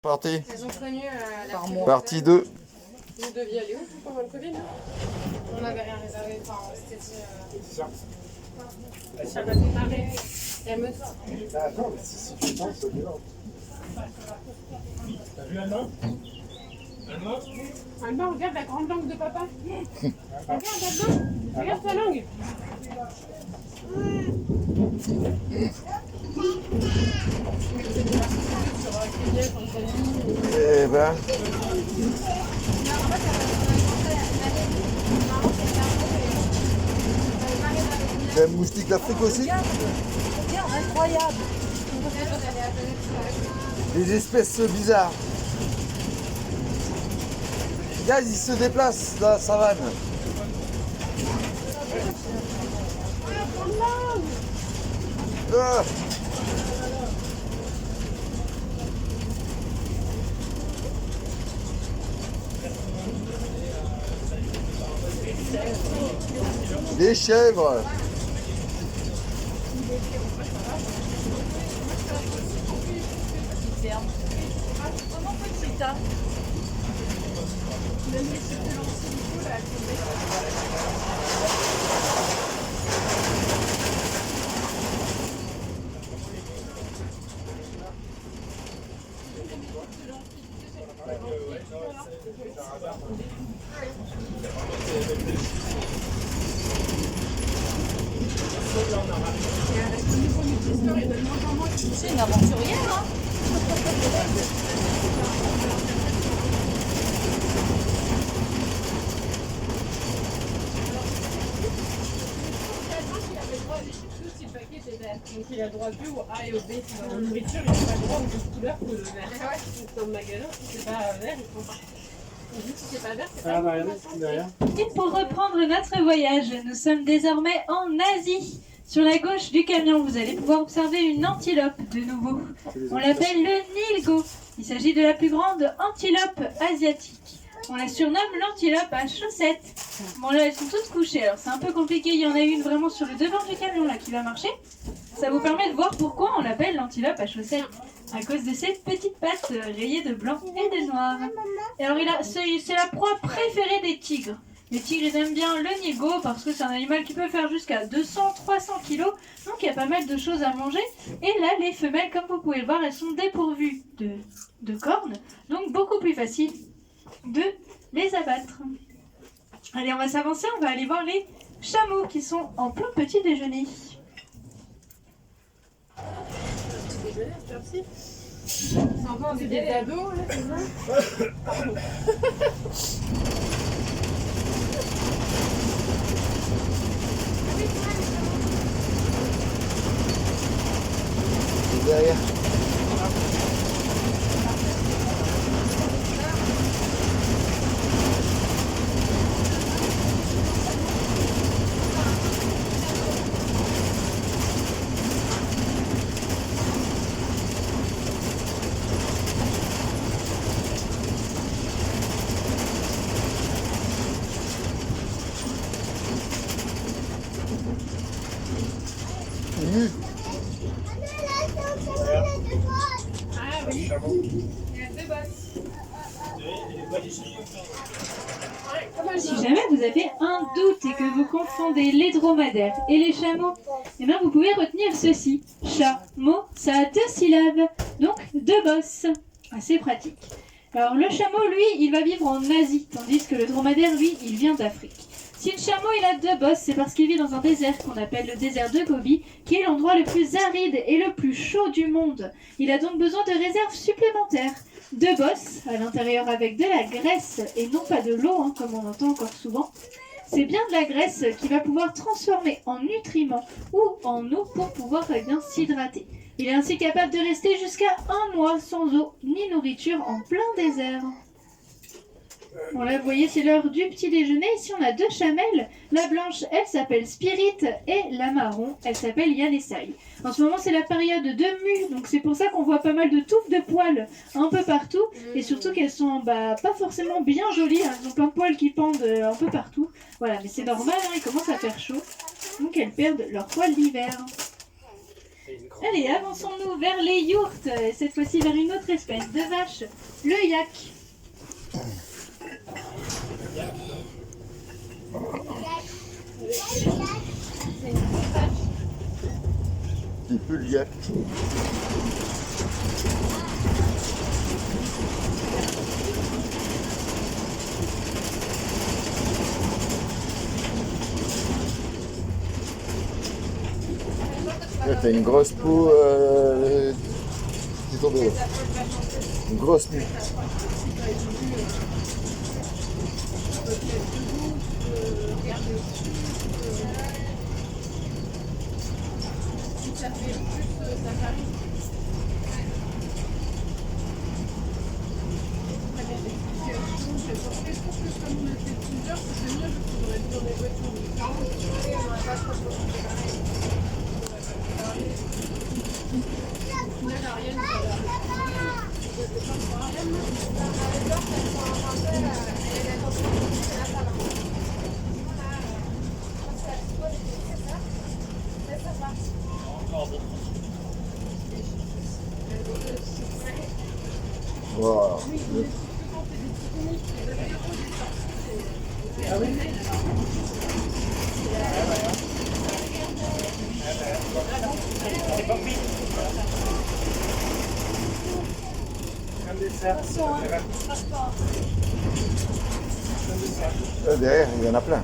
parti. Elles ont connu la Partie 2. Vous deviez aller où pendant le Covid? On n'avait rien réservé. Enfin, on s'était dit. Ça m'a démarré. Et elle me dit. Attends, mais si tu penses, c'est bien. T'as vu Alma? Alma, regarde la grande langue de papa. Regarde Alma. Regarde ta langue. Eh ben. C'est un moustique d'Afrique aussi? Regarde, incroyable. Des espèces bizarres. Regarde, ils se déplacent dans la savane. Ah. Des chèvres. Comment petite, hein? C'est une aventurière, hein? Donc il a le droit que au A et au B. Dans la nourriture, il n'a pas le droit aux autres couleurs que le vert. Dans le magasin, si c'est pas vert, il faut pas. Si c'est pas vert, c'est pas vert. Et pour reprendre notre voyage, nous sommes désormais en Asie. Sur la gauche du camion, vous allez pouvoir observer une antilope de nouveau. On l'appelle le nilgo. Il s'agit de la plus grande antilope asiatique. On la surnomme l'antilope à chaussettes. Bon là, elles sont toutes couchées, alors c'est un peu compliqué. Il y en a une vraiment sur le devant du camion là qui va marcher. Ça vous permet de voir pourquoi on l'appelle l'antilope à chaussettes. À cause de ses petites pattes rayées de blanc et de noir. Et alors c'est la proie préférée des tigres. Les tigres, ils aiment bien le nilgo parce que c'est un animal qui peut faire jusqu'à 200-300 kg. Donc il y a pas mal de choses à manger. Et là, les femelles, comme vous pouvez le voir, elles sont dépourvues de cornes. Donc beaucoup plus facile de les abattre. Allez, on va s'avancer. On va aller voir les chameaux qui sont en plein petit déjeuner. C'est encore des ados, là, c'est ça? Pardon. Derrière. Ah oui, il y a deux bosses. Si jamais vous avez un doute et que vous confondez les dromadaires et les chameaux, eh bien vous pouvez retenir ceci. Chameau, ça a 2 syllabes, donc 2 bosses. Assez pratique. Alors le chameau, lui, il va vivre en Asie, tandis que le dromadaire, lui, il vient d'Afrique. Si le chameau il a 2 bosses, c'est parce qu'il vit dans un désert qu'on appelle le désert de Gobi, qui est l'endroit le plus aride et le plus chaud du monde. Il a donc besoin de réserves supplémentaires. 2 bosses à l'intérieur avec de la graisse et non pas de l'eau, comme on entend encore souvent. C'est bien de la graisse qu'il va pouvoir transformer en nutriments ou en eau pour pouvoir s'hydrater. Il est ainsi capable de rester jusqu'à 1 mois sans eau ni nourriture en plein désert. Bon là vous voyez c'est l'heure du petit déjeuner. Ici on a 2 chamelles. La blanche elle s'appelle Spirit et la marron elle s'appelle Yanesai. En ce moment c'est la période de mue, donc c'est pour ça qu'on voit pas mal de touffes de poils un peu partout. Et surtout qu'elles sont pas forcément bien jolies, elles ont plein de poils qui pendent un peu partout. Voilà, mais c'est normal, il commence à faire chaud. Donc elles perdent leurs poils d'hiver. Allez, avançons-nous vers les yourtes, et cette fois-ci vers une autre espèce de vache, le yak. Il pue le yak. T'as une grosse peau qui est tombée. Une grosse nuit. Wow. Derrière, il y en a plein.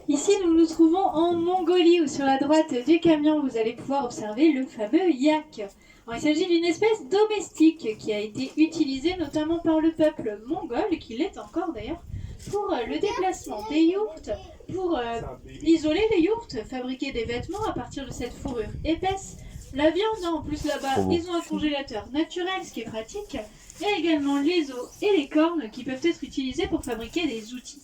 Ici, nous nous trouvons en Mongolie, où sur la droite du camion, vous allez pouvoir observer le fameux yak. Alors, il s'agit d'une espèce domestique qui a été utilisée notamment par le peuple mongol, qui l'est encore d'ailleurs, pour le déplacement des yourtes, pour isoler les yourtes, fabriquer des vêtements à partir de cette fourrure épaisse. La viande, en plus là-bas, ils ont un congélateur naturel, ce qui est pratique. Il y a également les os et les cornes qui peuvent être utilisés pour fabriquer des outils.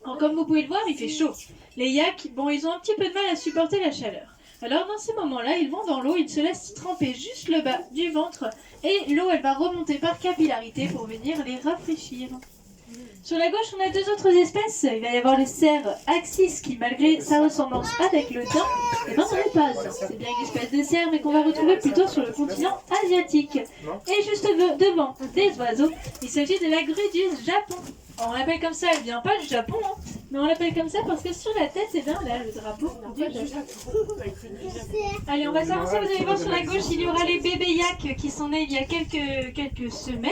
Alors, comme vous pouvez le voir, il fait chaud. Les yaks, bon, ils ont un petit peu de mal à supporter la chaleur. Alors dans ces moments-là, ils vont dans l'eau, ils se laissent tremper juste le bas du ventre et l'eau, elle va remonter par capillarité pour venir les rafraîchir. Sur la gauche, on a deux autres espèces. Il va y avoir le cerf axis qui, malgré sa ressemblance avec le daim, eh ben, n'en est pas un. C'est bien une espèce de cerf, mais qu'on va retrouver plutôt sur le continent asiatique. Et juste devant des oiseaux, il s'agit de la grue du Japon. On l'appelle comme ça, elle vient pas du Japon, hein, mais on l'appelle comme ça parce que sur la tête, c'est bien là le drapeau du Japon. Allez, on va s'avancer. Vous allez voir sur la gauche, il y aura les bébés yaks qui sont nés il y a quelques semaines.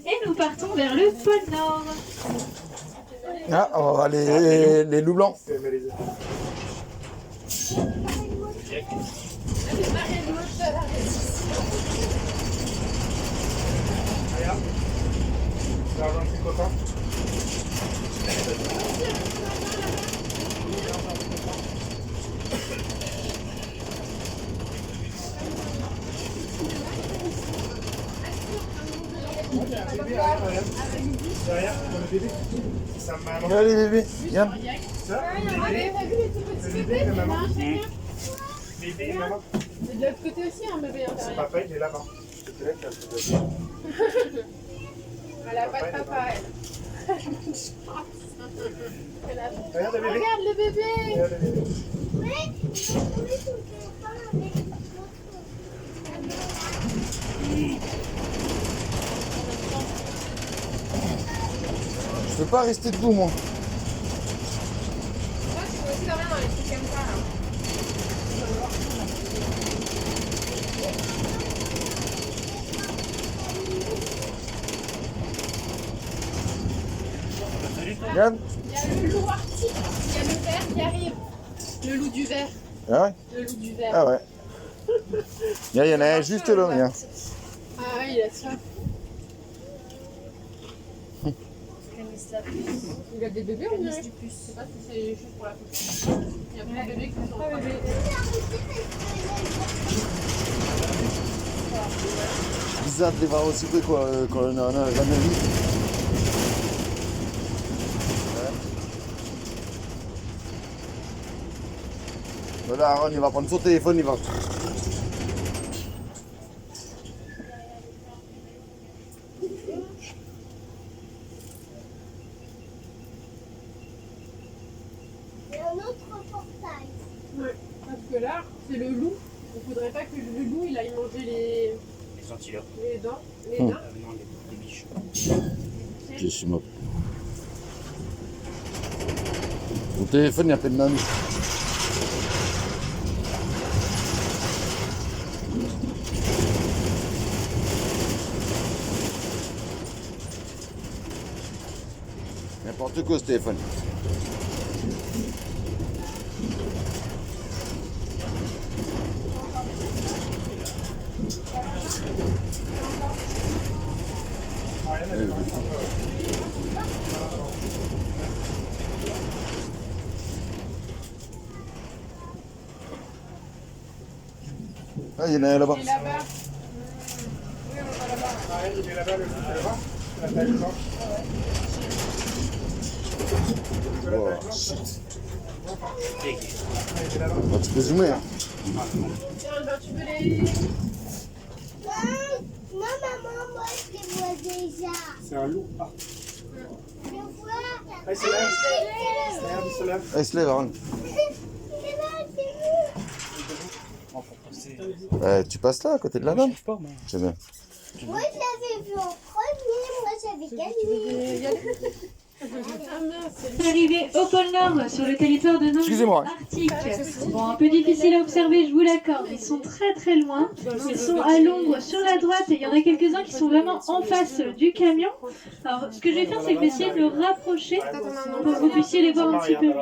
Et nous partons vers le pôle Nord. Ah, on va voir les loups blancs. Regarde les bébés, regarde. Et de l'autre côté aussi, un bébé intérieur. Papa, il est là-bas. Elle a pas de papa, elle. Regarde le bébé. Regarde le bébé. Regarde le bébé. Je peux pas rester debout, moi. Moi, je peux aussi dormir dans les trucs comme ça, là. Regarde. Il y a le loup arctique, il y a le ver qui arrive. Le loup du ver. Ah ouais? Le loup du ver. Ah ouais. Il y en a un juste là, regarde. Ah ouais, il a soif. Il a des bébés ou dirait? Je sais pas si c'est juste pour la photo. Il y a plein de bébés qui sont pas bébés. Bizarre de les voir aussi près quand on a jamais vu. Voilà, Aaron, il va prendre son téléphone, il va... Et un autre portail. Ouais. Parce que là, c'est le loup. Il faudrait pas que le loup il aille manger Les antilopes. les dents. Les dents. Non, les biches. Je suis mort. Au téléphone, il y a plein de nanes. N'importe quoi ce téléphone. Ah, il y en a un là-bas. Et là-bas. Ah, il est là-bas, le loup, tu le vois? La taille du ventre. Oh, shit. Ah, il est là-bas. Bah, tu peux zoomer. Hein. Tiens, ben, tu veux les. Non, maman, moi je les vois déjà. C'est un loup. Ah, Mm. je vois. Ah, il se lève. Regarde, il se lève. Ah, il se lève, Aaron. C'est là, c'est nous. Tu passes là, à côté de la dame. C'est bien. Moi je l'avais vu en premier, moi j'avais gagné. Ah mince, Arrivé au pôle Nord, sur le territoire de nos Excusez-moi. Arctique. Bon, un peu difficile à observer, je vous l'accorde. Ils sont très très loin. Ils sont à l'ombre sur la droite et il y en a quelques-uns qui sont vraiment en face du camion. Alors, ce que je vais faire, c'est que je vais essayer de le rapprocher pour que vous puissiez les voir un petit peu mieux.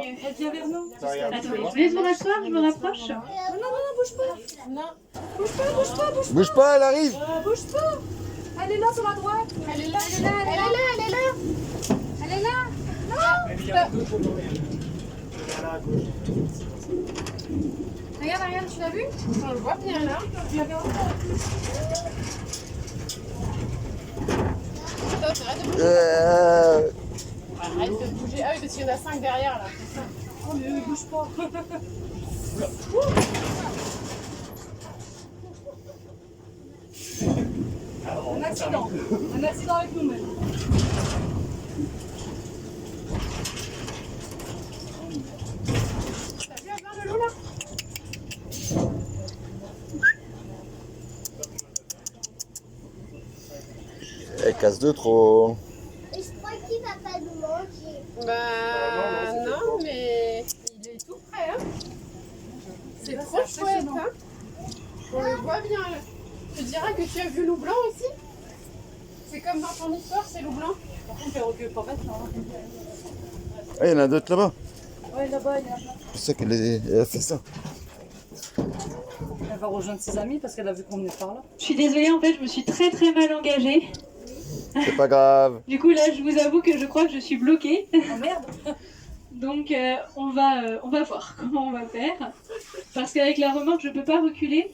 Attendez, je vous laisse vous rasseoir, je me rapproche. Bouge pas, elle arrive. Elle est là sur la droite. elle est là, elle est là, elle est là, elle est là. Elle est là. Il y a à gauche aujourd'hui. Il y en a à gauche. Regarde, regarde, tu l'as vu? On le voit bien là. Stop, arrête de bouger. Arrête de bouger. Ah oui, parce qu'il y en a 5 derrière là. C'est ça. Oh, mais eux, bouge pas. Un accident. Un accident avec nous-mêmes. T'as vu avoir le loup là? Elle casse de trop. Et je crois qu'il va pas nous manger. Bah non, mais il est tout prêt. Hein. C'est trop chouette. Hein. On le voit bien là. Tu diras que tu as vu loup blanc aussi? C'est comme dans ton histoire, c'est loup blanc. Par contre, elle recule pas maintenant. Ah, il y en a d'autres là-bas. Ouais, là-bas, il y en a plein. C'est ça qu'elle a fait ça. Elle va rejoindre ses amis parce qu'elle a vu qu'on venait par là. Je suis désolée, en fait, je me suis très très mal engagée. C'est pas grave. Du coup, là, je vous avoue que je crois que je suis bloquée. Oh merde. Donc, on va voir comment on va faire. Parce qu'avec la remorque, je peux pas reculer.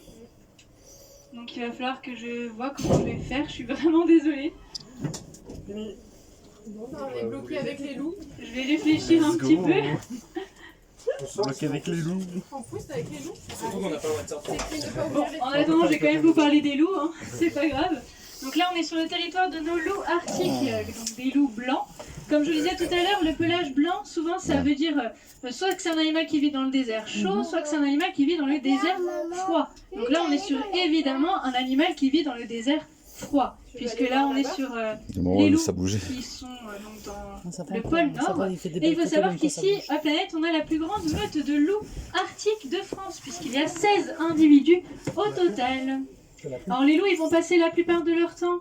Donc, il va falloir que je vois comment je vais faire. Je suis vraiment désolée. Bon, bah, on est bloqué avec les loups. Je vais réfléchir un petit peu. Bloqué avec les loups. On pousse avec les loups. Surtout qu'on n'a pas le droit de sortir. C'est écrit ne pas Bon, ouvrir les en attendant, je vais quand même vous parler des loups, hein. C'est pas grave. Donc là, on est sur le territoire de nos loups arctiques, donc des loups blancs. Comme je vous disais tout à l'heure, le pelage blanc, souvent, ça veut dire soit que c'est un animal qui vit dans le désert chaud, soit que c'est un animal qui vit dans le désert froid. Donc là, on est sur, évidemment, un animal qui vit dans le désert froid. Puisque là, on est sur Du moment où les elle loups ça bouger. qui sont donc dans le pôle Nord. Et il faut savoir qu'ici, à Planète, on a la plus grande meute de loups arctiques de France, puisqu'il y a 16 individus au total. Alors les loups, ils vont passer la plupart de leur temps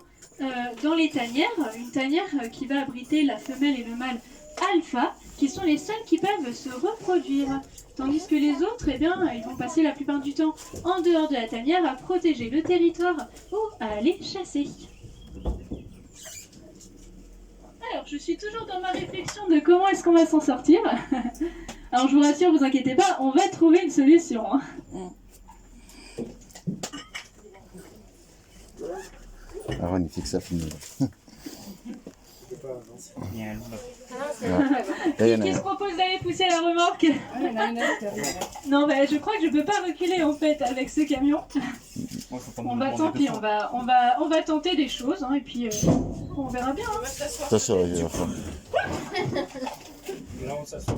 dans les tanières, une tanière qui va abriter la femelle et le mâle alpha, qui sont les seuls qui peuvent se reproduire. Tandis que les autres, eh bien, ils vont passer la plupart du temps en dehors de la tanière à protéger le territoire ou à aller chasser. Alors, je suis toujours dans ma réflexion de comment est-ce qu'on va s'en sortir. Alors, je vous rassure, vous inquiétez pas, on va trouver une solution. Hein. Aaron, il fait que ça finit. Il y a un loup là. Et il y en a Qui se un. propose d'aller pousser la remorque? Non, bah, je crois que je peux pas reculer en fait avec ce camion. Moi, faut pas me On va, demander tant de pis, faire. on va tenter des choses, hein, et puis on verra bien. On va s'asseoir. Ça, c'est vrai, il va faire. Là, on s'assoit.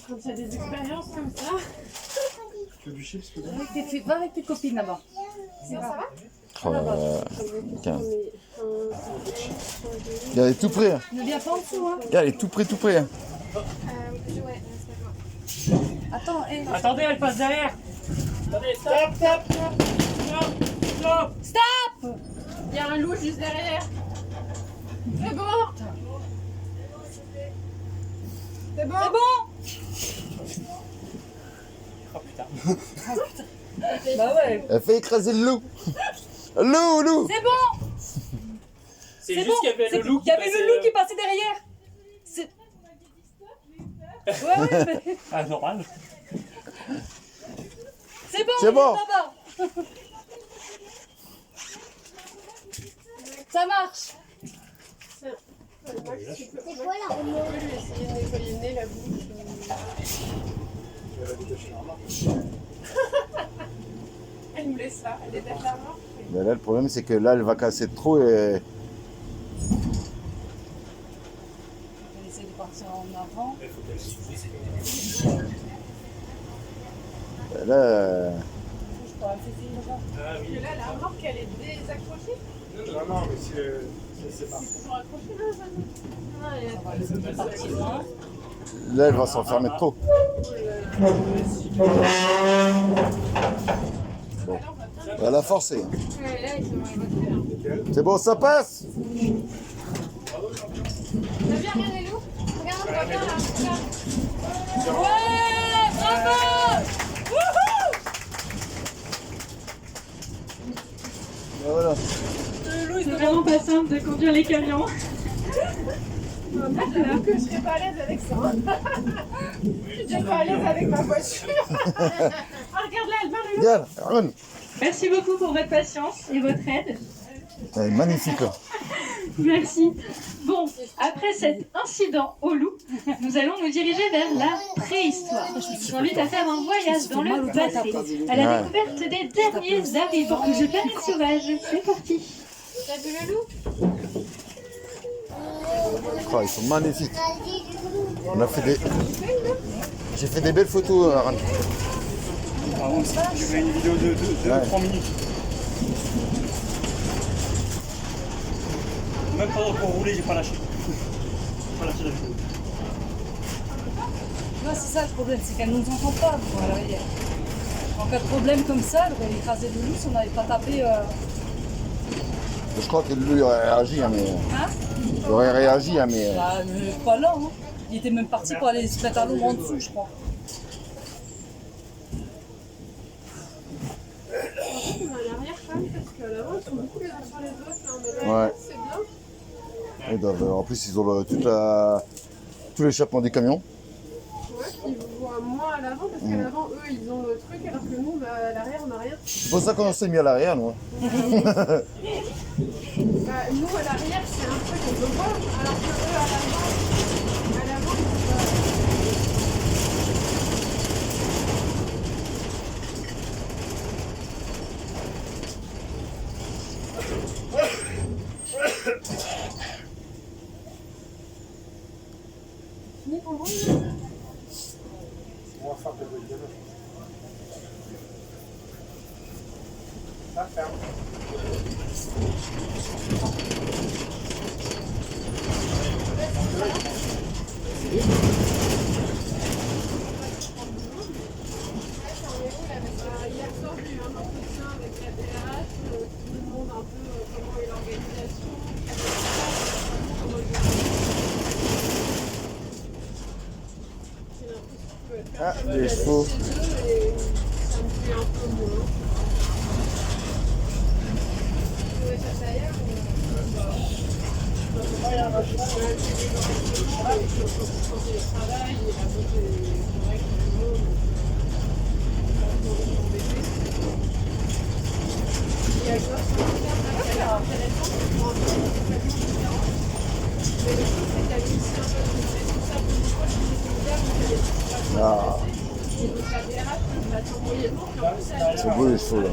Quand il y a des expériences comme ça. Va avec tes copines là-bas. Ça va? Oh là là. Tiens. Regarde, elle est tout près. Hein. Ne viens pas en dessous, hein. Regarde, elle est tout près, tout près. Hein. Ouais, Attends, hé. Attendez, elle passe derrière. Attendez, stop. il y a un loup juste derrière. C'est bon. C'est bon. C'est bon. Oh putain. Bah ouais. Elle fait écraser le loup. Loup. C'est bon. C'est C'est juste bon. qu'il y avait le loup Il y avait le loup qui passait derrière. C'est... Ouais, mais... Ah, normal. C'est bon. C'est bon. Là-bas. Ça marche. C'est quoi la On peut lui essayer de nettoyer le nez, la bouche. Elle nous laisse là, elle est derrière moi. Mais là, le problème, c'est que là, elle va casser trop et. On va essayer de partir en avant. Là, Je peux la saisir là-bas. Ah oui. Parce que là, la remorque, elle est désaccrochée. Non, mais c'est pas. C'est toujours accroché là, ça. Non, elle est On va laisser partir loin. là, elle va s'enfermer trop. Bon. Elle a forcé. Ouais, là, ils sont évacués. C'est bon, ça passe. T'as bien regardé les loups? Regarde, on voit bien là. Regarde. Ouais, bravo. Wouhou. Et voilà. C'est vraiment pas simple de conduire les camions. J'avoue que je serais pas à l'aise avec ça. Je suis déjà pas à l'aise avec ma voiture. Ah, regarde là, elle va le loup. Regarde, Aaron. Merci beaucoup pour votre patience et votre aide. Elle est magnifique. Là. Merci. Bon, après cet incident au loup, nous allons nous diriger vers la préhistoire. Je vous invite à faire un voyage dans le passé, à la découverte des derniers arrivants de planète sauvage. C'est parti. T'as vu le loup? Oh, ils sont magnifiques. On a fait des. J'ai fait des belles photos, Aaron. Par contre, j'ai fait une vidéo de 3 minutes. Même pendant qu'on roulait, j'ai pas lâché. J'ai pas lâché la vidéo. Ouais, c'est ça le problème, c'est qu'elle ne nous entend pas. Voilà, en cas de problème comme ça, elle aurait écrasé le loup si on n'avait pas tapé. Je crois que lui aurait réagi, hein, mais. Hein? Il aurait réagi, hein, mais. Bah, pas là. Hein. Il était même parti pour aller se mettre à l'ombre en dessous, je crois. On a l'arrière quand même, parce qu'à l'avant, ils sont beaucoup les uns sur les autres. Là, on a Ouais. c'est bien. Ils doivent- en plus, ils ont tout l'échappement du camion. Ouais, ils voient moins à l'avant, parce qu'à l'avant, eux, ils ont le truc, alors que nous, bah, à l'arrière, on n'a rien. C'est pour ça qu'on s'est mis à l'arrière, nous. Bah, nous, à l'arrière, c'est un truc qu'on peut voir, alors que eux, à l'avant, ils Fini ton bruit, là? On va faire de la Hier soir, j'ai eu un entretien avec la DRH, qui nous demande un peu comment est l'organisation. J'ai l'impression que Ah, personne les n'a chevaux. chez eux et ça me plaît un peu moins. Vous pouvez chercher ailleurs Ah, c'est beau les chevaux là.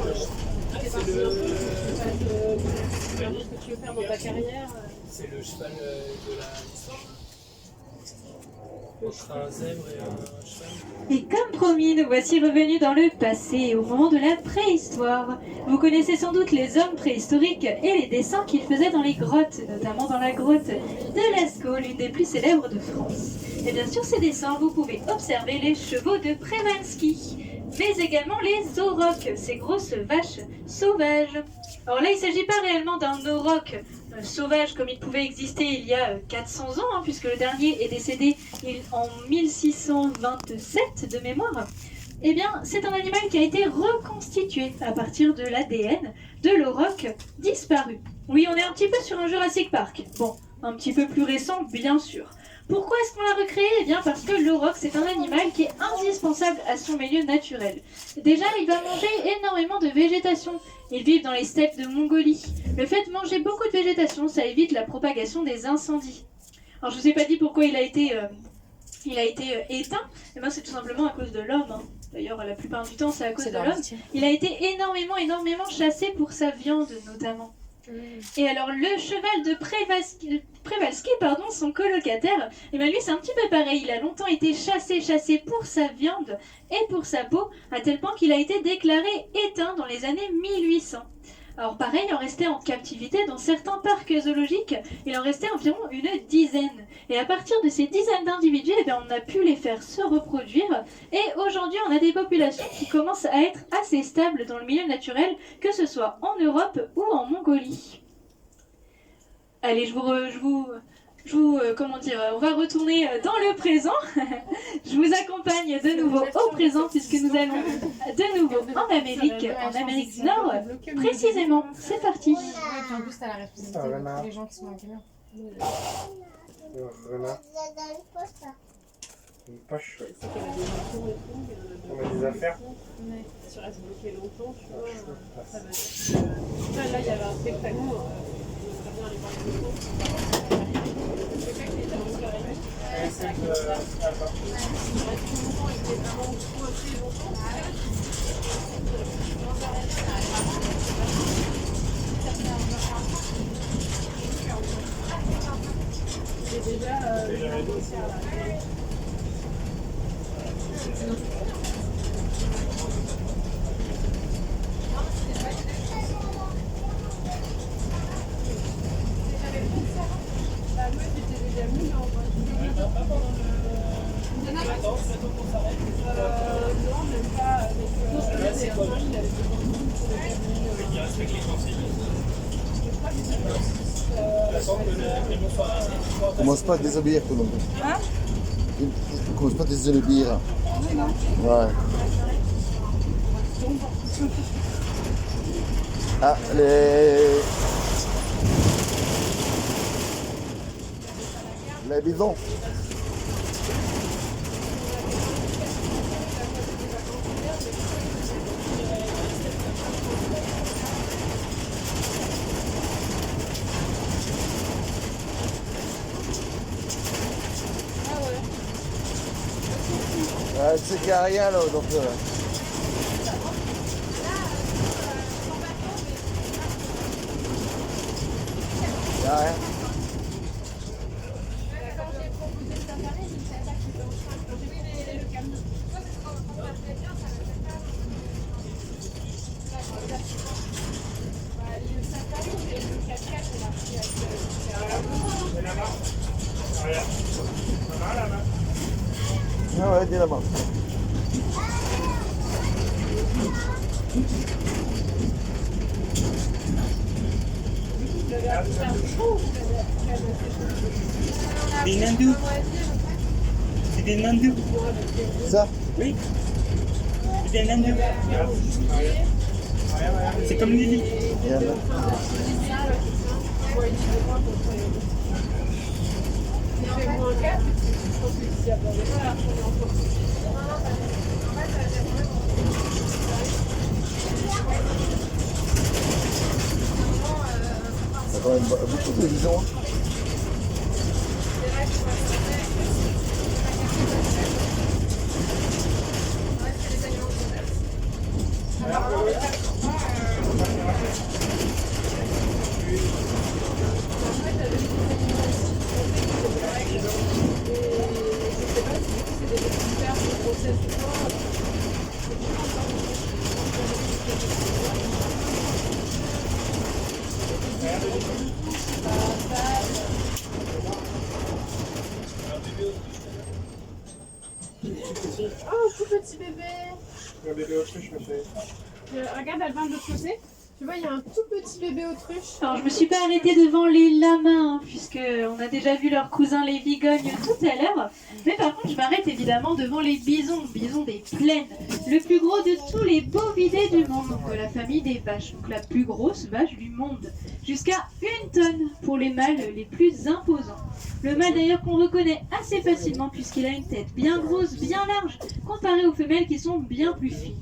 C'est veux faire dans ta carrière? C'est le cheval de l'histoire. Entre un zèbre et un cheval. Et comme promis, nous voici revenus dans le passé, au moment de la préhistoire. Vous connaissez sans doute les hommes préhistoriques et les dessins qu'ils faisaient dans les grottes, notamment dans la grotte de Lascaux, l'une des plus célèbres de France. Et bien sur ces dessins, vous pouvez observer les chevaux de Przewalski, mais également les aurochs, ces grosses vaches sauvages. Alors là, il ne s'agit pas réellement d'un auroch sauvage comme il pouvait exister il y a 400 ans, hein, puisque le dernier est décédé en 1627 de mémoire. Eh bien, c'est un animal qui a été reconstitué à partir de l'ADN de l'auroch disparu. Oui, on est un petit peu sur un Jurassic Park. Bon, un petit peu plus récent, bien sûr. Pourquoi est-ce qu'on l'a recréé? Eh bien parce que l'auroch, c'est un animal qui est indispensable à son milieu naturel. Déjà, il va manger énormément de végétation. Ils vivent dans les steppes de Mongolie. Le fait de manger beaucoup de végétation, ça évite la propagation des incendies. Alors, je ne vous ai pas dit pourquoi il a été éteint. Eh bien, c'est tout simplement à cause de l'homme. Hein. D'ailleurs, la plupart du temps, c'est à cause de l'homme. Il a été énormément chassé pour sa viande, notamment. Et alors le cheval de Przewalski, son colocataire, et bien lui c'est un petit peu pareil, il a longtemps été chassé pour sa viande et pour sa peau, à tel point qu'il a été déclaré éteint dans les années 1800. Alors pareil, il en restait en captivité dans certains parcs zoologiques, il en restait environ une dizaine. Et à partir de ces dizaines d'individus, eh bien, on a pu les faire se reproduire. Et aujourd'hui, on a des populations qui commencent à être assez stables dans le milieu naturel, que ce soit en Europe ou en Mongolie. Allez, on va retourner dans le présent. Je vous accompagne de nouveau au présent puisque nous allons de nouveau en Amérique du Nord, précisément. C'est parti. En plus, t'as la responsabilité des gens qui sont en camion. Renard. Une poche. On a des affaires. Ouais, tu restes bloqué longtemps, tu vois. Ça va être... Là, il y avait un spectacle. On va bien aller voir les locaux. Le spectacle était en soirée. C'est vrai qu'il reste longtemps, il était vraiment coincé longtemps. C'est déjà le concert là. Moi j'étais déjà venue, mais en vrai. Non, même pas avec des enfants, il avait besoin de nous pour le camion. Il respecte les consignes. Commence pas à te déshabiller tout le monde. Hein? Commence pas à te déshabiller. Ouais. Ah, les bidons. Tu sais qu'il n'y a rien là, donc... Il n'y a rien. Ah ouais, dis là-bas. Des nandous. C'est des nandous. Ça? Oui. C'est des nandous. C'est comme Lily. Il y en a. Il fait moins 4, je pense que s'il y a pas de voilà, on est encore. Il y a quand même beaucoup de vision. Oh, tout petit bébé. Un bébé autruche, ma chérie. Regarde, elle vient de l'autre côté. Tu vois, il y a un tout petit bébé autruche. Alors, je me suis pas arrêtée devant les lamas, puisque on a déjà vu leurs cousins les vigognes tout à l'heure. Mais par contre, je m'arrête évidemment devant les bisons des plaines. Le plus gros de tous les bovidés du monde, donc de la famille des vaches. Donc la plus grosse vache du monde. Jusqu'à 1 tonne pour les mâles les plus imposants. Le mâle d'ailleurs qu'on reconnaît assez facilement puisqu'il a une tête bien grosse, bien large, comparée aux femelles qui sont bien plus fines.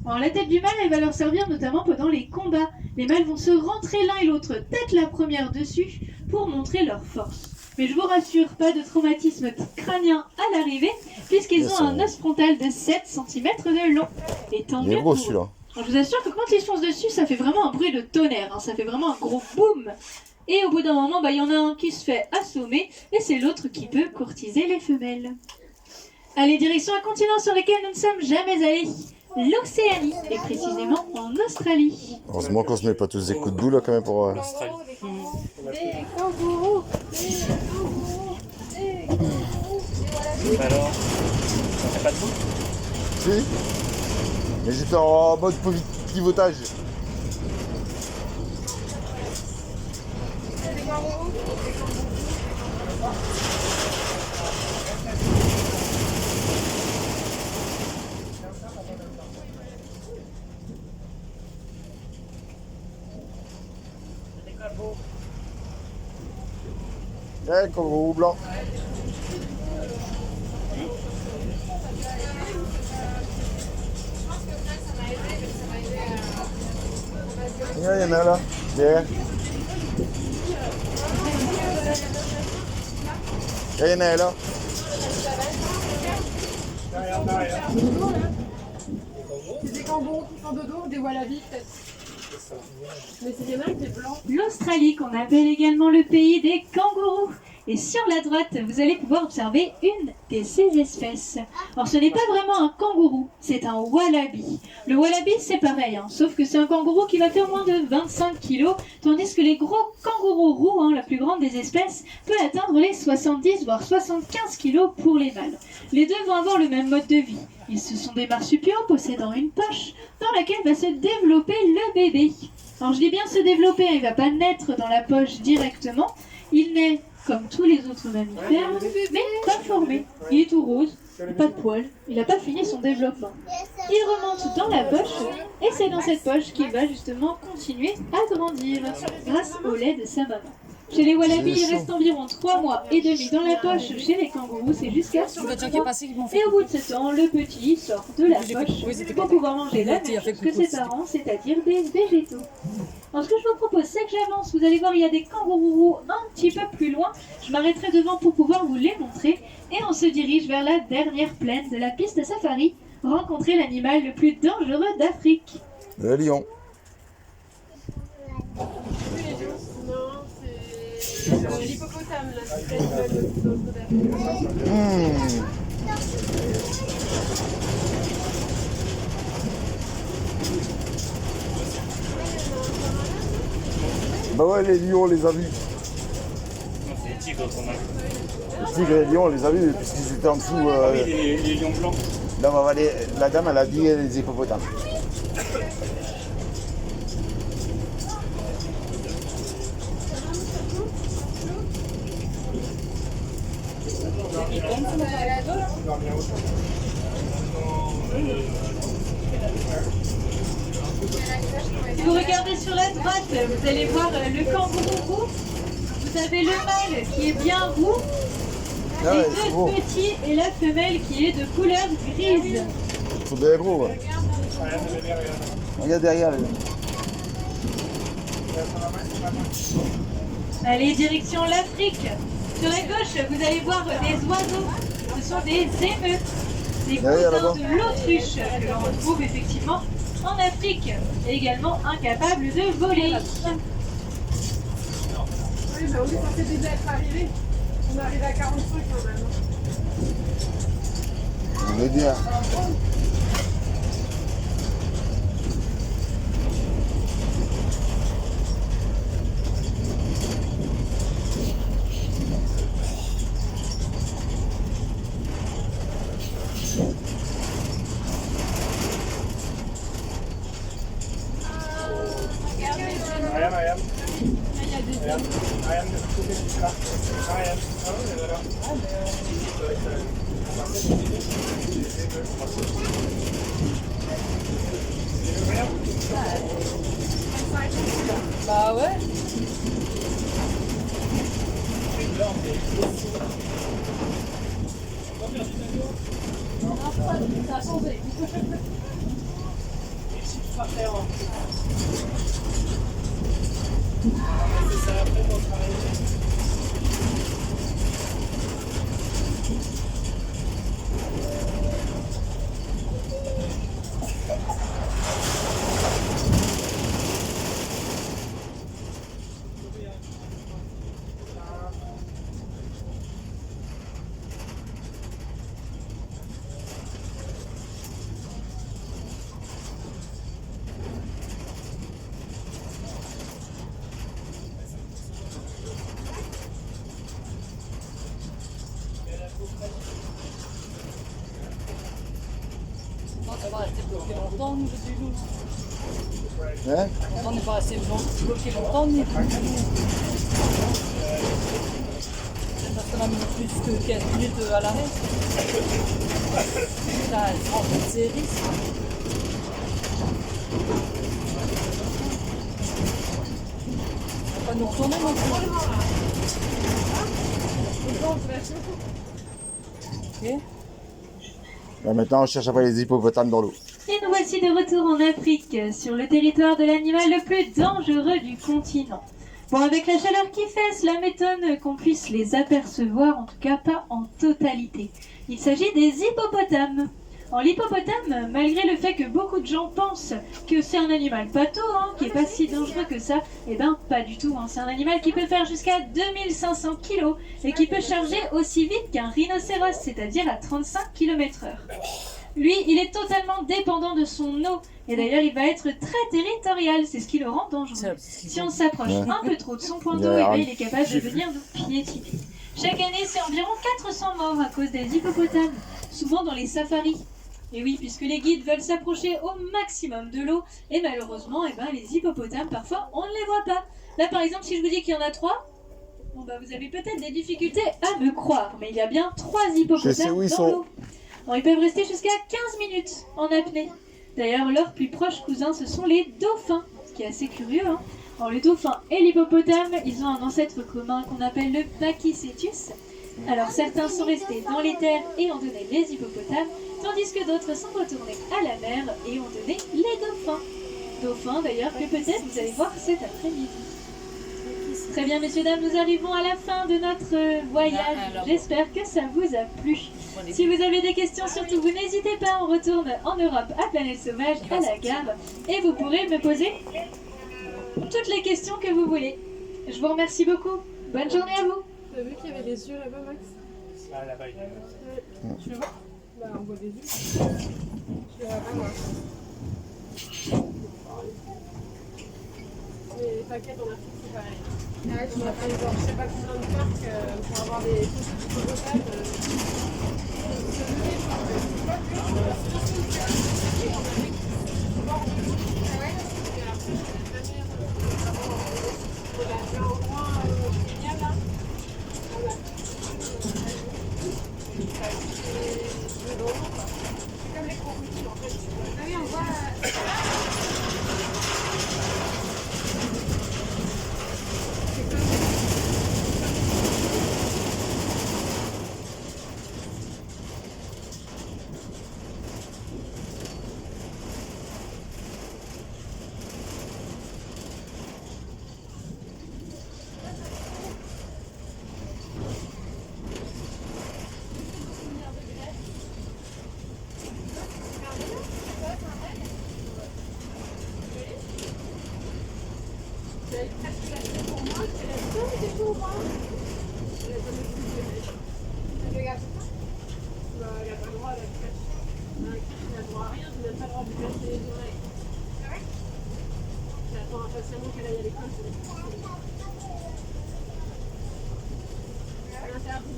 Alors la tête du mâle, elle va leur servir notamment pendant les combats. Les mâles vont se rentrer l'un et l'autre tête la première dessus pour montrer leur force. Mais je vous rassure, pas de traumatisme crânien à l'arrivée, puisqu'ils ont un os frontal de 7 cm de long. Et tant Il est mieux gros pour eux. celui-là. Alors, je vous assure que quand ils foncent dessus, ça fait vraiment un bruit de tonnerre, hein. Ça fait vraiment un gros boom. Et au bout d'un moment, il y en a un qui se fait assommer, et c'est l'autre qui peut courtiser les femelles. Allez, direction un continent sur lequel nous ne sommes jamais allés. L'Océanie, et précisément en Australie. Heureusement qu'on se met pas tous des coups de boule là quand même pour. L'Australie. Des kangourous. Des kangourous. Des kangourous. Alors, ça fait pas de bout? Si. Mais j'étais en mode pivotage. Des kangourous. Eh, kangourou blanc. Il y en a là. Derrière. Il y en a là. C'est des kangourous qui font dodo ou des wallabies peut-être. Mais c'est bien un qui est blanc. L'Australie, qu'on appelle également le pays des kangourous. Et sur la droite, vous allez pouvoir observer une de ces espèces. Alors ce n'est pas vraiment un kangourou, c'est un wallaby. Le wallaby c'est pareil, hein, sauf que c'est un kangourou qui va faire moins de 25 kg, tandis que les gros kangourous roux, hein, la plus grande des espèces, peut atteindre les 70 voire 75 kg pour les mâles. Les deux vont avoir le même mode de vie. Ce sont des marsupiaux possédant une poche dans laquelle va se développer le bébé. Alors je dis bien se développer, il ne va pas naître dans la poche directement, il naît comme tous les autres mammifères, mais pas formé. Il est tout rose, pas de poils, il n'a pas fini son développement. Il remonte dans la poche, et c'est dans cette poche qu'il va justement continuer à grandir, grâce au lait de sa maman. Chez les wallabies, il reste environ 3 mois et demi dans la poche. Chez les kangourous, c'est jusqu'à 6 mois. Et au bout de ce temps, le petit sort de la poche pour pouvoir manger la même chose que ses parents, c'est-à-dire des végétaux. Alors ce que je vous propose, c'est que j'avance. Vous allez voir, il y a des kangourous un petit peu plus loin. Je m'arrêterai devant pour pouvoir vous les montrer. Et on se dirige vers la dernière plaine de la piste safari. Rencontrer l'animal le plus dangereux d'Afrique. Le lion. Non, c'est l'hippopotame là. C'est l'animal le plus dangereux d'Afrique. Bah ouais, les lions, on les a vus. Non, c'est les tigres qu'on a. Les tigres et les lions, on les a vus puisqu'ils étaient en dessous. Ah oui, les lions blancs. Là, on va aller, la dame, elle a dit les hippopotames. Si vous regardez sur la droite, vous allez voir le kangourou roux. Vous avez le mâle qui est bien roux, Ah les ouais, c'est deux beau. petits et la femelle qui est de couleur grise. Ils sont bien gros. Ouais. Regarde derrière. Là. Allez, direction l'Afrique. Sur la gauche, vous allez voir des oiseaux. Ce sont des émeutes, des Derrière, cousins là-bas. de l'autruche que l'on retrouve effectivement en Afrique, et également incapables de voler. mais on est censé déjà être arrivé. On est arrivé à 45 normalement. On est bien. Ryan, Ryan. Ryan, Ryan, de ce côté, c'est là. Ryan. Ah oui, voilà. Bah ouais. Ça a changé. C'est ça après pour travailler. On va rester bloqué longtemps au niveau du loup. Hein? On n'est pas resté bloqué longtemps au niveau du loup. C'est parce qu'on a mis plus que 15 minutes à l'arrêt. Putain, elle prend toutes ses risques. On va pas nous retourner non plus. Ok. Là, maintenant, on cherche après les hippopotames dans l'eau. Et nous voici de retour en Afrique, sur le territoire de l'animal le plus dangereux du continent. Bon, avec la chaleur qui fait, cela m'étonne qu'on puisse les apercevoir, en tout cas pas en totalité. Il s'agit des hippopotames. Alors, l'hippopotame, malgré le fait que beaucoup de gens pensent que c'est un animal pâteau, qui est pas si dangereux que ça, eh ben pas du tout. C'est un animal qui peut faire jusqu'à 2500 kg et qui peut charger aussi vite qu'un rhinocéros, c'est-à-dire à 35 km/h. Lui, il est totalement dépendant de son eau. Et d'ailleurs, il va être très territorial. C'est ce qui le rend dangereux. Si on s'approche un peu trop de son point d'eau, il est capable de venir nous piétiner. Chaque année, c'est environ 400 morts à cause des hippopotames, souvent dans les safaris. Et oui, puisque les guides veulent s'approcher au maximum de l'eau, et malheureusement, les hippopotames, parfois, on ne les voit pas. Là, par exemple, si je vous dis qu'il y en a 3, bon, vous avez peut-être des difficultés à me croire, mais il y a bien 3 hippopotames dans l'eau. Bon, ils peuvent rester jusqu'à 15 minutes en apnée. D'ailleurs, leurs plus proches cousins, ce sont les dauphins, ce qui est assez curieux. Alors, le dauphin et l'hippopotame, ils ont un ancêtre commun qu'on appelle le Pachycétus. Alors, certains sont restés dans les terres et ont donné les hippopotames, tandis que d'autres sont retournés à la mer et ont donné les dauphins. Dauphins, d'ailleurs, que peut-être vous allez voir cet après-midi. Très bien, messieurs, dames, nous arrivons à la fin de notre voyage. J'espère que ça vous a plu. Si vous avez des questions, surtout, vous n'hésitez pas, on retourne en Europe à Planète Sauvage, à la gare, et vous pourrez me poser toutes les questions que vous voulez. Je vous remercie beaucoup. Bonne journée à vous. T'as vu qu'il y avait des yeux là-bas, Max? Ah, là-bas, il y a... Tu veux voir? Bah, on voit des yeux. Je les vois pas, moi. Les paquettes en Afrique, c'est pareil. Ouais, tu vas pas les voir, je sais pas combien de parcs pour avoir des photos de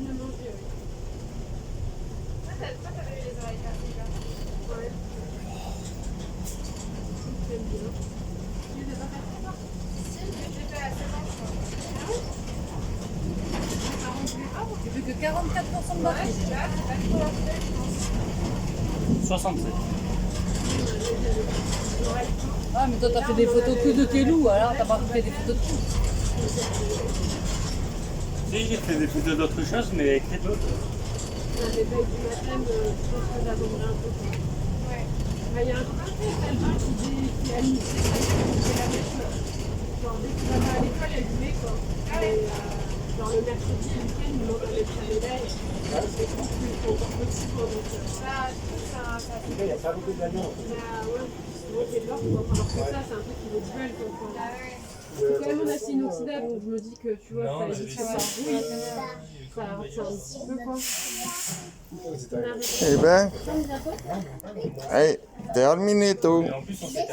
de manger, oui. Toi, t'avais eu les oreilles cassées, là. Ouais. J'aime bien. Tu les as pas fait, toi? Si, je les ai fait à 16 ans, je crois. Ah oui? Ça rend plus grave? J'ai vu que 44% de batterie. C'est pas trop la tête, je pense. 67. Ah, mais toi, t'as fait des photos que de tes loups, alors t'as pas fait des photos de tout. Si, j'ai fait des photos d'autres choses, mais avec les autres. La réveil du matin, je pense que j'attendrai un peu. Ouais. Il y a un copain qui a initié la mèche. Genre, dès qu'il va pas à l'école, elle met quoi. Et, genre, le mercredi, le week-end, il monte avec sa médaille. C'est tout, il faut encore petit quoi. Donc, ça, Il n'y a pas beaucoup d'avions. ouais, souvent c'est de l'or, quoi. Alors que ça, c'est un truc qui vaut du bel, quoi. C'est quand même un acier inoxydable, donc je me dis que tu vois, ça évite que ça rouille. Ça retient un petit peu quoi. Eh ben, hey, terminato. Et en plus, on s'était